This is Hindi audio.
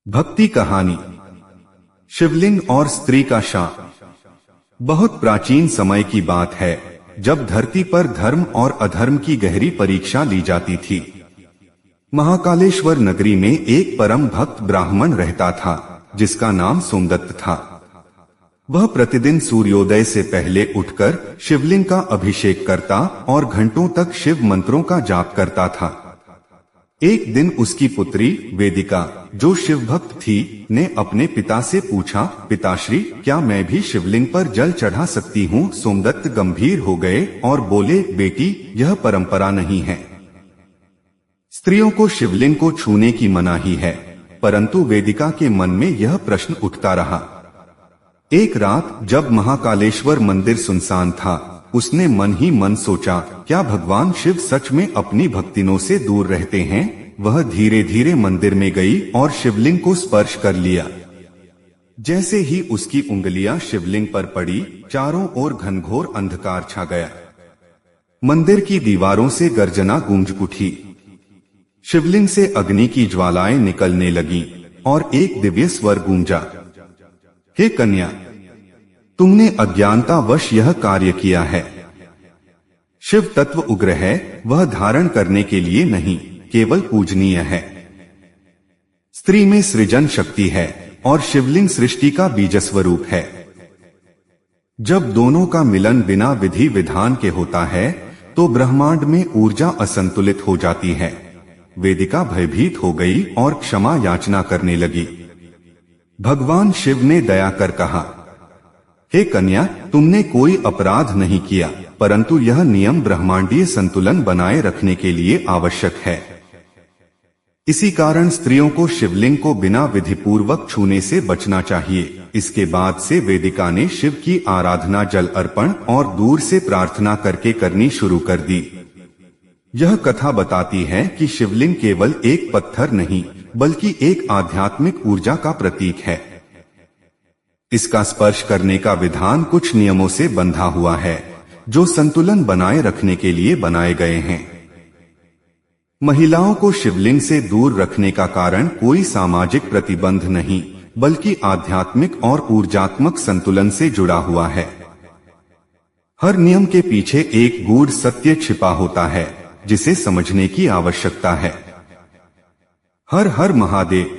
भक्ति कहानी। शिवलिंग और स्त्री का शाप। बहुत प्राचीन समय की बात है जब धरती पर धर्म और अधर्म की गहरी परीक्षा ली जाती थी। महाकालेश्वर नगरी में एक परम भक्त ब्राह्मण रहता था जिसका नाम सोमदत्त था। वह प्रतिदिन सूर्योदय से पहले उठकर शिवलिंग का अभिषेक करता और घंटों तक शिव मंत्रों का जाप करता था। एक दिन उसकी पुत्री वेदिका, जो शिव भक्त थी, ने अपने पिता से पूछा, पिताश्री, क्या मैं भी शिवलिंग पर जल चढ़ा सकती हूँ? सोमदत्त गंभीर हो गए और बोले, बेटी, यह परंपरा नहीं है। स्त्रियों को शिवलिंग को छूने की मनाही है। परंतु वेदिका के मन में यह प्रश्न उठता रहा। एक रात जब महाकालेश्वर मंदिर सुनसान था, उसने मन ही मन सोचा, क्या भगवान शिव सच में अपनी भक्तिनों से दूर रहते हैं? वह धीरे धीरे मंदिर में गई और शिवलिंग को स्पर्श कर लिया। जैसे ही उसकी उंगलियां शिवलिंग पर पड़ी, चारों ओर घनघोर अंधकार छा गया। मंदिर की दीवारों से गर्जना गूंज उठी। शिवलिंग से अग्नि की ज्वालाएं निकलने लगीं और एक दिव्य स्वर गूंजा, हे कन्या, तुमने अज्ञानतावश यह कार्य किया है। शिव तत्व उग्र है, वह धारण करने के लिए नहीं, केवल पूजनीय है। स्त्री में सृजन शक्ति है और शिवलिंग सृष्टि का बीज स्वरूप है। जब दोनों का मिलन बिना विधि विधान के होता है तो ब्रह्मांड में ऊर्जा असंतुलित हो जाती है। वेदिका भयभीत हो गई और क्षमा याचना करने लगी। भगवान शिव ने दया कर कहा, हे कन्या, तुमने कोई अपराध नहीं किया, परंतु यह नियम ब्रह्मांडीय संतुलन बनाए रखने के लिए आवश्यक है। इसी कारण स्त्रियों को शिवलिंग को बिना विधिपूर्वक छूने से बचना चाहिए। इसके बाद से वेदिका ने शिव की आराधना जल अर्पण और दूर से प्रार्थना करके करनी शुरू कर दी। यह कथा बताती है कि शिवलिंग केवल एक पत्थर नहीं, बल्कि एक आध्यात्मिक ऊर्जा का प्रतीक है। इसका स्पर्श करने का विधान कुछ नियमों से बंधा हुआ है, जो संतुलन बनाए रखने के लिए बनाए गए हैं। महिलाओं को शिवलिंग से दूर रखने का कारण कोई सामाजिक प्रतिबंध नहीं, बल्कि आध्यात्मिक और ऊर्जात्मक संतुलन से जुड़ा हुआ है। हर नियम के पीछे एक गूढ़ सत्य छिपा होता है, जिसे समझने की आवश्यकता है। हर हर महादेव।